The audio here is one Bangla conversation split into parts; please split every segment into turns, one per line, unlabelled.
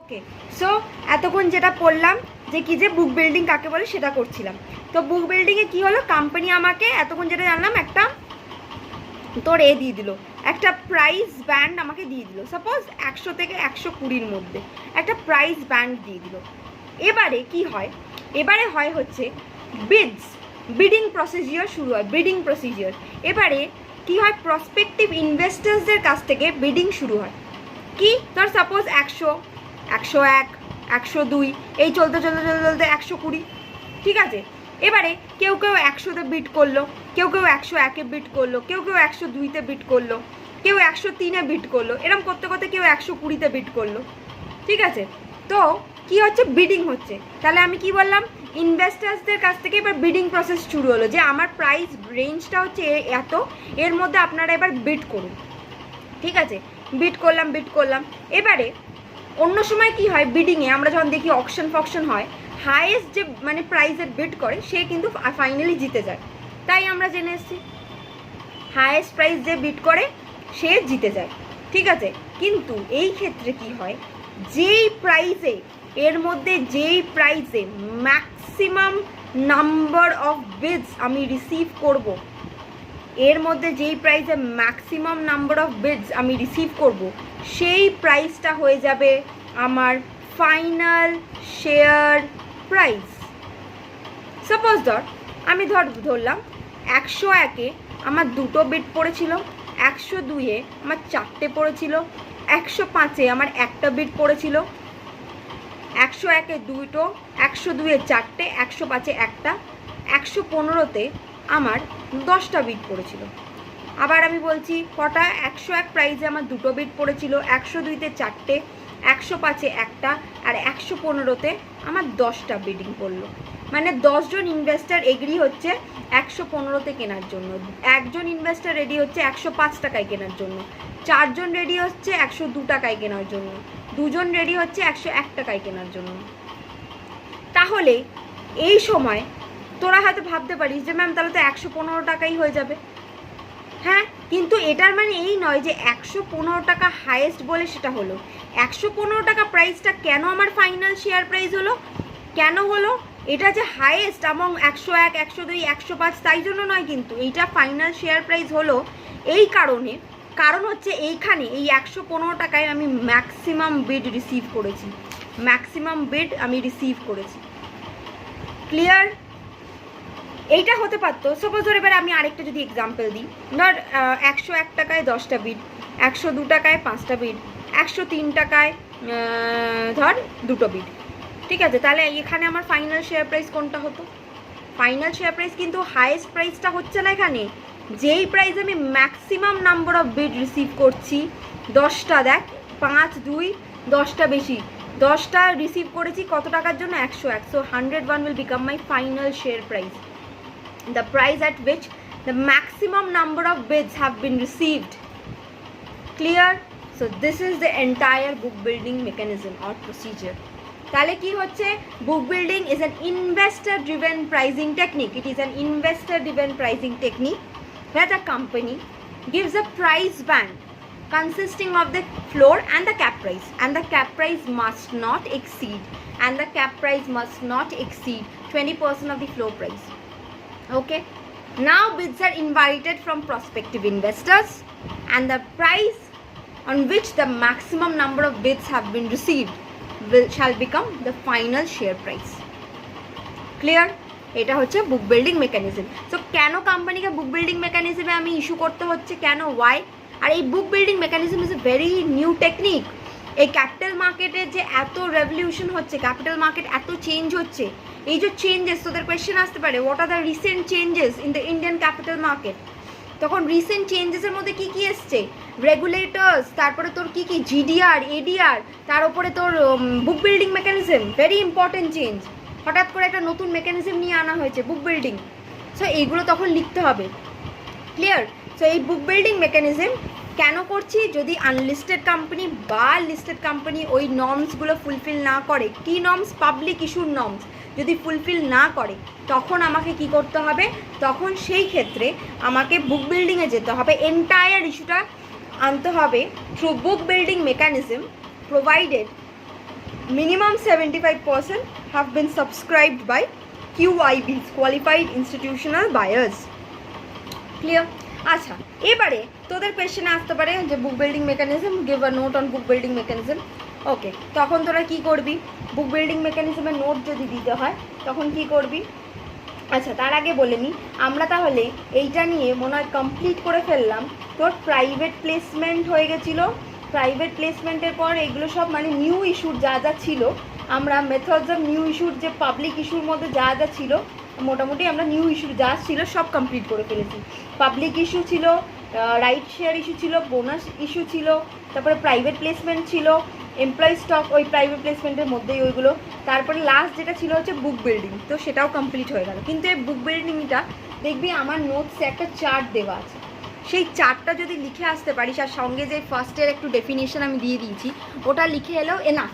ওকে, সো এতক্ষণ যেটা পড়লাম যে কি যে বুক বিল্ডিং কাকে বলে সেটা করছিলাম। তো বুক বিল্ডিংয়ে কি হলো, কোম্পানি আমাকে এতক্ষণ যেটা জানলাম একটা তোর দিয়ে দিল, একটা প্রাইস ব্যান্ড আমাকে দিয়ে দিল, সাপোজ 100 থেকে 120-র মধ্যে একটা প্রাইস ব্যান্ড দিয়ে দিল। এবারে কি হয়, এবারে হয় হচ্ছে বিডিং প্রসিজিওর শুরু হয়, বিডিং প্রসিজিওর। এবারে কি হয়, প্রসপেক্টিভ ইনভেস্টার্সদের কাছ থেকে বিডিং শুরু হয়। কি ধর সাপোজ 100, 101, 102 এই চলতে চলতে চলতে চলতে 120, ঠিক আছে। এবারে কেউ কেউ 100-তে বিট করলো, কেউ কেউ 101-এ বিট করলো, কেউ কেউ 102-তে বিট করলো, কেউ 103-এ বিট করলো, এরকম করতে করতে কেউ 120-তে বিট করলো, ঠিক আছে। তো কি হচ্ছে, বিডিং হচ্ছে। তাহলে আমি কি বললাম, ইনভেস্টার্সদের কাছ থেকে এবার বিডিং প্রসেস শুরু হলো, যে আমার প্রাইস রেঞ্জটা হচ্ছে এত, এর মধ্যে আপনারা এবার বিট করুন, ঠিক আছে। বিট করলাম। এবারে অন্য সময় কি হয়, বিডিংয়ে আমরা যখন দেখি অকশন ফকশন হয়, হাইয়েস্ট যে মানে প্রাইজের বিট করে সে কিন্তু ফাইনালি জিতে যায়, তাই আমরা জেনে এসেছি হাইয়েস্ট প্রাইস যে বিট করে সে জিতে যায়, ঠিক আছে। কিন্তু এই ক্ষেত্রে কি হয়, যেই প্রাইজে এর মধ্যে যেই প্রাইজে ম্যাক্সিমাম নাম্বার অফ বিডস আমি রিসিভ করব, এর মধ্যে যেই প্রাইসে ম্যাক্সিমাম নাম্বার অফ বিডস আমি রিসিভ করব, সেই প্রাইসটা হয়ে যাবে আমার ফাইনাল শেয়ার প্রাইস। সাপোজ আমি ধরলাম 101-এ আমার 2টো বিড পড়েছিল, 102-এ আমার 4টে পড়েছিল, 105-এ আমার 1টা বিড পড়েছিল, 101-এ 2টো, 102-এ 4টে, 105-এ 1টা, 115-তে আমার 10টা বিট পড়েছিল। আবার আমি বলছি কটা, 101 প্রাইজে আমার 2টো বিট পড়েছিল, 102-তে 4টে, 105-এ 1টা, আর 115-তে আমার 10টা বিডিং পড়লো। মানে 10 জন ইনভেস্টার এগ্রি হচ্ছে 115-তে কেনার জন্য, একজন ইনভেস্টার রেডি হচ্ছে 105 টাকায় কেনার জন্য, 4 জন রেডি হচ্ছে 102 টাকায় কেনার জন্য, 2 জন রেডি হচ্ছে 101 টাকায় কেনার জন্য। তাহলে এই সময় তোরা হয়তো ভাবতে পারিস যে ম্যাম তাহলে তো 115 টাকাই হয়ে যাবে। হ্যাঁ, কিন্তু এটার মানে এই নয় যে 115 টাকা হাইয়েস্ট বলে সেটা হলো। 115 টাকা প্রাইসটা কেন আমার ফাইনাল শেয়ার প্রাইস হলো, কেন হলো, এটা যে হাইয়েস্ট এবং 101, 102, 105 তাই জন্য নয়, কিন্তু এইটা ফাইনাল শেয়ার প্রাইস হলো এই কারণে, কারণ হচ্ছে এইখানে এই 115 টাকায় আমি ম্যাক্সিমাম বিড রিসিভ করেছি, ম্যাক্সিমাম বিড আমি রিসিভ করেছি। ক্লিয়ার? এইটা হতে পারতো, সাপোজ ধর এবার আমি আরেকটা যদি এক্সাম্পল দিই, ধর 101 টাকায় 10টা বিড, 102 টাকায় 5টা বিড, 103 টাকায় ধর 2টো বিড, ঠিক আছে। তাহলে এখানে আমার ফাইনাল শেয়ার প্রাইস কোনটা হতো, ফাইনাল শেয়ার প্রাইস কিন্তু হাইয়েস্ট প্রাইসটা হচ্ছে না এখানে, যেই প্রাইস আমি maximum number of bid receive করছি 10টা, দেখ 5, 2, 10টা বেশি, 10টা রিসিভ করেছি কত টাকার জন্য, 101, so 101 will become my final share price, the price at which the maximum number of bids have been received. Clear? So this is the entire book building mechanism or procedure. তাহলে কি হচ্ছে, book building is an investor driven pricing technique. It is an investor driven pricing technique where the company gives a price band consisting of the floor and the cap price, and the cap price must not exceed 20% of the floor price. Okay, now bids are invited from prospective investors, and the price on which the maximum number of bids have been received shall become the final share price. Clear? এটা হচ্ছে বুক বিল্ডিং মেকানিজম। সো কেন কোম্পানিকে বুক বিল্ডিং মেকানিজমে আমি ইস্যু করতে হচ্ছে, কেন, ওয়াই? আর এই book building mechanism is a very new technique. এই ক্যাপিটাল মার্কেটের যে এত রেভলিউশন হচ্ছে, ক্যাপিটাল মার্কেট এত চেঞ্জ হচ্ছে, এই যে চেঞ্জেস, তোদের কোয়েশ্চেন আসতে পারে what are the recent changes in the Indian capital market. তখন রিসেন্ট চেঞ্জেসের মধ্যে কী কী এসছে, রেগুলেটর্স, তারপরে তোর কী কী জিডিআর, এডিআর, তার উপরে তোর book building mechanism, very important change. হঠাৎ করে একটা নতুন মেকানিজম নিয়ে আনা হয়েছে বুক বিল্ডিং, সো এইগুলো তখন লিখতে হবে। ক্লিয়ার? সো এই বুক বিল্ডিং মেকানিজম কেন করছি, যদি আনলিস্টেড কোম্পানি বা লিস্টেড কোম্পানি ওই নর্মসগুলো ফুলফিল না করে, কি নর্মস, পাবলিক ইস্যুর নর্মস যদি ফুলফিল না করে, তখন আমাকে কি করতে হবে, তখন সেই ক্ষেত্রে আমাকে বুক বিল্ডিংয়ে যেতে হবে, এন্টায়ার ইস্যুটা আনতে হবে through book building mechanism, provided minimum 75% have been subscribed by QIBs, qualified institutional buyers. Clear? আচ্ছা, এবারে তোদের কোয়েশ্চেনে আসতে পারে যে book building mechanism, give a note on book building mechanism. Okay, তখন তোরা কি করবি? বুক বিল্ডিং মেকানিজমের নোট যদি দিতে হয় তখন কি করবি? আচ্ছা, তার আগে বলে নিই, আমরা তাহলে এইটা নিয়ে মনে হয় কমপ্লিট করে ফেললাম। তোর প্রাইভেট প্লেসমেন্ট হয়ে গেছিলো, প্রাইভেট প্লেসমেন্টের পর এগুলো সব মানে নিউ ইস্যুর যা যা ছিল, আমরা মেথডস অফ নিউ ইস্যুর যে পাবলিক ইস্যুর মধ্যে যা যা ছিল মোটামুটি আমরা নিউ ইস্যুর যা ছিল সব কমপ্লিট করে ফেলেছি। পাবলিক ইস্যু ছিল, রাইট শেয়ার ইস্যু ছিল, বোনাস ইস্যু ছিল, তারপরে প্রাইভেট প্লেসমেন্ট ছিল, এমপ্লয়ি স্টক ওই প্রাইভেট প্লেসমেন্টের মধ্যেই ওইগুলো, তারপরে লাস্ট যেটা ছিল হচ্ছে বুক বিল্ডিং, তো সেটাও কমপ্লিট হয়ে গেল। কিন্তু এই বুক বিল্ডিংটা দেখবি আমার নোটসে একটা চার্ট দেওয়া আছে, সেই চার্টটা যদি লিখে আসতে পারিস আর সঙ্গে যে ফার্স্টের একটু ডেফিনেশন আমি দিয়ে দিয়েছি ওটা লিখে এলেও এনাফ,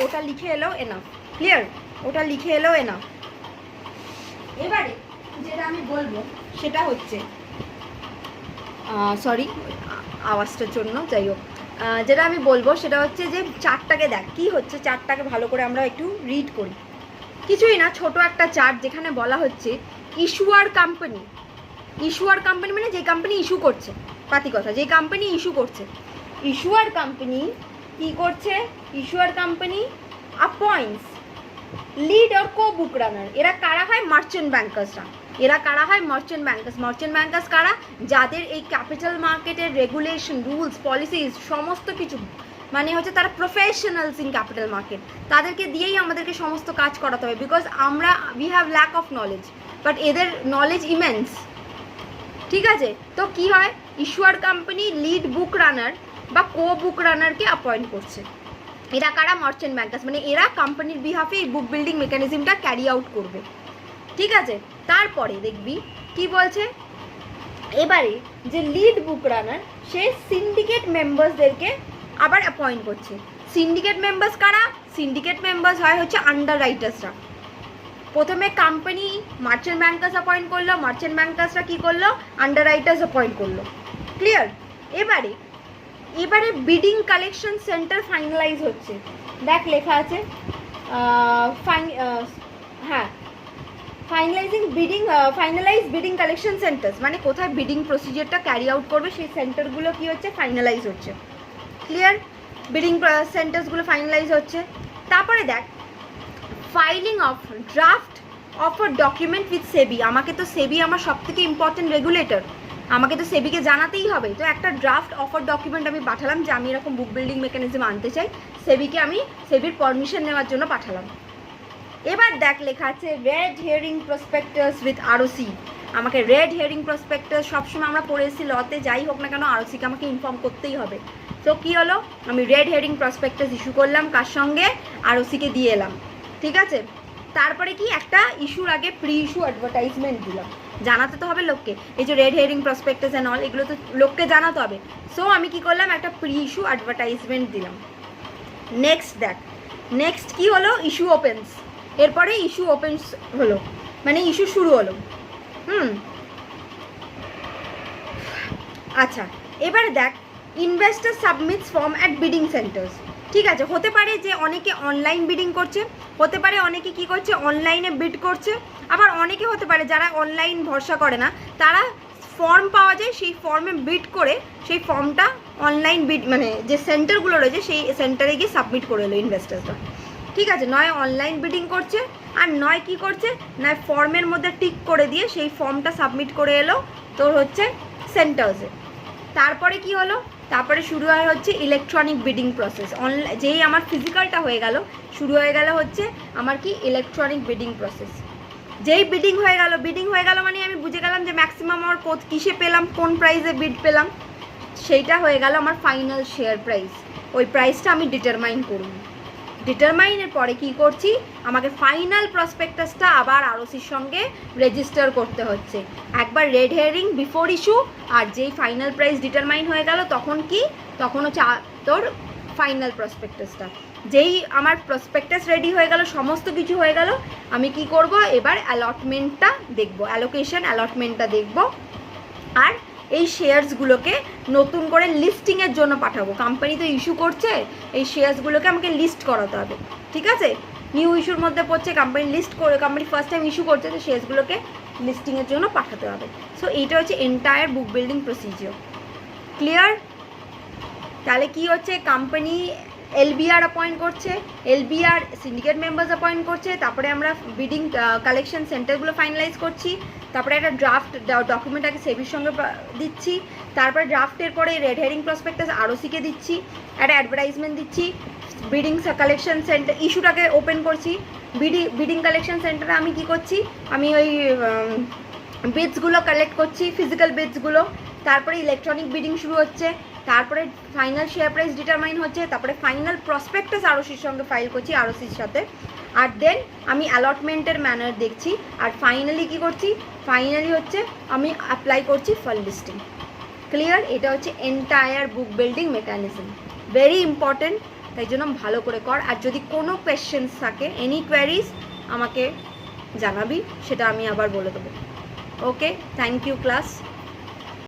ওটা লিখে এলেও এনাফ। ক্লিয়ার? ওটা লিখে এলেও এনাফ। এবারে যেটা আমি বলবো সেটা হচ্ছে, সরি আওয়াজটার জন্য, যাই হোক, যেটা আমি বলবো সেটা হচ্ছে যে চার্টটাকে দেখ কী হচ্ছে, চার্টটাকে ভালো করে আমরা একটু রিড করি। কিছুই না, ছোট একটা চার্ট যেখানে বলা হচ্ছে ইস্যুয়ার কোম্পানি। ইস্যুয়ার কোম্পানি মানে যে কোম্পানি ইস্যু করছে, পাতি কথা, যে কোম্পানি ইস্যু করছে। ইস্যুয়ার কোম্পানি কী করছে? Issuer company appoints lead or co book runner. এরা কারা হয়? মার্চেন্ট ব্যাংকার্সরা। এরা কারা হয়? Merchant bankers. মার্চেন্ট ব্যাংকার্স কারা? যাদের এই ক্যাপিটাল মার্কেটের রেগুলেশন, রুলস, পলিসিস সমস্ত কিছু মানে হচ্ছে তারা প্রফেশনালস ইন ক্যাপিটাল মার্কেট, তাদেরকে দিয়েই আমাদেরকে সমস্ত কাজ করাতে হবে। বিকজ আমরা we have lack of knowledge, but এদের নলেজ ইমেন্স। ঠিক আছে? তো কি হয়? ইস্যুয়ার কোম্পানি লিড বুক রানার বা কো বুক রানারকে অ্যাপয়েন্ট করছে। এরা কারা? Merchant bankers. মানে এরা কোম্পানির বিহাফে এই বুক বিল্ডিং মেকানিজমটা ক্যারি আউট করবে। ঠিক আছে? তারপরে দেখবি কি বলছে, এবারে যে লিড বুক রানার সে সিন্ডিকেট মেম্বার্সদেরকে আবার অ্যাপয়েন্ট করছে। সিন্ডিকেট মেম্বার্স কারা? সিন্ডিকেট মেম্বার্স হয় হচ্ছে আন্ডার রাইটার্সরা। প্রথমে কোম্পানি মার্চেন্ট ব্যাংকার্স অ্যাপয়েন্ট করলো, মার্চেন্ট ব্যাংকার্সরা কী করলো? আন্ডার রাইটার্স অ্যাপয়েন্ট করলো। ক্লিয়ার? এবারে বিডিং কালেকশন সেন্টার ফাইনালাইজ হচ্ছে। দেখ লেখা আছে হ্যাঁ, ফাইনালাইজ বিডিং কালেকশন সেন্টার্স, মানে কোথায় বিডিং প্রসিজারটা ক্যারি আউট করবে সেই সেন্টারগুলো কি হচ্ছে? ফাইনালাইজ হচ্ছে। ক্লিয়ার? বিডিং সেন্টার্সগুলো ফাইনালাইজ হচ্ছে। তারপরে দেখ filing of draft of a document with SEBI. আমাকে তো সেবি আমার সবথেকে ইম্পর্টেন্ট রেগুলেটর, আমাকে তো সেবিকে জানাতেই হবে। তো একটা ড্রাফট অফার ডকুমেন্ট আমি পাঠালাম যে আমি এরকম বুক বিল্ডিং মেকানিজম আনতে চাই, সেবিকে আমি সেবির পারমিশন নেওয়ার জন্য পাঠালাম। এবার দেখ লেখা আছে red hearing prospectus with ROC. আমাকে রেড হিয়ারিং প্রসপেক্টাস সবসময় আমরা পড়ে এসেছি লতে, যাই হোক না কেন আরওসিকে আমাকে ইনফর্ম করতেই হবে। তো কী হলো? আমি রেড হিয়ারিং প্রসপেক্টাস ইস্যু করলাম, কার সঙ্গে? আরওসিকে দিয়ে এলাম। ঠিক আছে? তারপরে কি একটা ইস্যুর আগে প্রি ইস্যু অ্যাডভার্টাইজমেন্ট দিলাম, জানাতে তো হবে লোককে। এই যে red hearing prospectus and all এগুলো তো লোককে জানাতে হবে। সো আমি কি করলাম? একটা প্রি ইস্যু অ্যাডভার্টাইজমেন্ট দিলাম। নেক্সট দেখ, নেক্সট কি হলো? Issue opens. এরপরে ইস্যু ওপেন্স হলো, মানে ইস্যু শুরু হলো। আচ্ছা, এবারে দেখ investor submits form at bidding centres. ঠিক আছে, হতে পারে যে অনেকে অনলাইন বিডিং করছে, হতে পারে অনেকে কি করছে? অনলাইনে বিড করছে, আবার অনেকে হতে পারে যারা অনলাইন ভরসা করে না, তারা ফর্ম পাওয়া যায়, সেই ফর্মে বিড করে সেই ফর্মটা অনলাইন বিড মানে যে সেন্টারগুলো রয়েছে সেই সেন্টারে গিয়ে সাবমিট করে এলো ইনভেস্টার্সরা। ঠিক আছে, নয় অনলাইন বিডিং করছে, আর নয় কি করছে? নয় ফর্মের মধ্যে টিক করে দিয়ে সেই ফর্মটা সাবমিট করে এলো তোর হচ্ছে সেন্টার্সে। তারপরে কি হলো? তারপরে শুরু হয় হচ্ছে ইলেকট্রনিক বিডিং প্রসেস। যেই আমার ফিজিক্যালটা হয়ে গেল, শুরু হয়ে গেল হচ্ছে আমার কি? Electronic bidding process. যেই বিডিং হয়ে গেল মানে আমি বুঝে গেলাম যে ম্যাক্সিমাম আমার কিসে পেলাম, কোন প্রাইসে বিড পেলাম, সেইটা হয়ে গেল আমার ফাইনাল শেয়ার প্রাইস। ওই প্রাইসটা আমি ডিটারমাইন করব। ডিটারমাইনের পরে কি করছি? আমাকে ফাইনাল প্রসপেক্টাসটা আবার আরওসির সঙ্গে রেজিস্টার করতে হচ্ছে। একবার রেড হিয়ারিং বিফোর ইস্যু, আর যেই ফাইনাল প্রাইস ডিটারমাইন হয়ে গেল তখন কি? তখন হচ্ছে তোর ফাইনাল প্রসপেক্টাসটা। যেই আমার প্রসপেক্টাস রেডি হয়ে গেল, সমস্ত কিছু হয়ে গেল, আমি কি করব? এবার অ্যালটমেন্টটা দেখব, অ্যালোকেশন অ্যালটমেন্টটা দেখব, আর এই শেয়ারসগুলোকে নতুন করে লিস্টিংয়ের জন্য পাঠাবো। কোম্পানি তো ইস্যু করছে, এই শেয়ারসগুলোকে আমাকে লিস্ট করাতে হবে। ঠিক আছে, নিউ ইস্যুর মধ্যে পড়ছে, কোম্পানি লিস্ট করে কোম্পানি ফার্স্ট টাইম ইস্যু করছে, তো শেয়ারসগুলোকে লিস্টিংয়ের জন্য পাঠাতে হবে। সো এইটা হচ্ছে এন্টায়ার বুক বিল্ডিং প্রসিজিওর। ক্লিয়ার? তাহলে কি হচ্ছে, কোম্পানি এলবিআর অ্যাপয়েন্ট করছে, এলবিআর সিন্ডিকেট মেম্বার্স অ্যাপয়েন্ট করছে, তারপরে আমরা বিডিং কালেকশন সেন্টারগুলো ফাইনালাইজ করছি, তারপরে একটা ড্রাফট ডকুমেন্ট আগে সেবির সঙ্গে দিচ্ছি, তারপরে ড্রাফটের পরে রেড হেরিং প্রসপেক্টাস আরওসিকে দিচ্ছি, একটা অ্যাডভার্টাইজমেন্ট দিচ্ছি, বিডিং কালেকশন সেন্টার ইস্যুটাকে ওপেন করছি, বিডিং কালেকশন সেন্টারে আমি কি করছি, আমি ওই বিডসগুলো কালেক্ট করছি, ফিজিক্যাল বিডসগুলো, তারপরে ইলেকট্রনিক বিডিং শুরু হচ্ছে, তারপরে ফাইনাল শেয়ার প্রাইস ডিটারমাইন হচ্ছে, তারপরে ফাইনাল প্রসপেক্টাস আরওসির সঙ্গে ফাইল করছি আরওসির সাথে, আর দেন আমি অ্যালটমেন্টের ম্যানার দেখছি, আর ফাইনালি কি করছি, ফাইনালি হচ্ছে আমি অ্যাপ্লাই করছি ফর লিস্টিং। ক্লিয়ার? এটা হচ্ছে এন্টায়ার বুক বিল্ডিং মেকানিজম, ভেরি ইম্পর্টেন্ট, তাই জন্য ভালো করে কর। আর যদি কোনো কোয়েশ্চেন্স থাকে, এনি কোয়ারিজ আমাকে জানাবি, সেটা আমি আবার বলে দেবো। ওকে, থ্যাংক ইউ ক্লাস।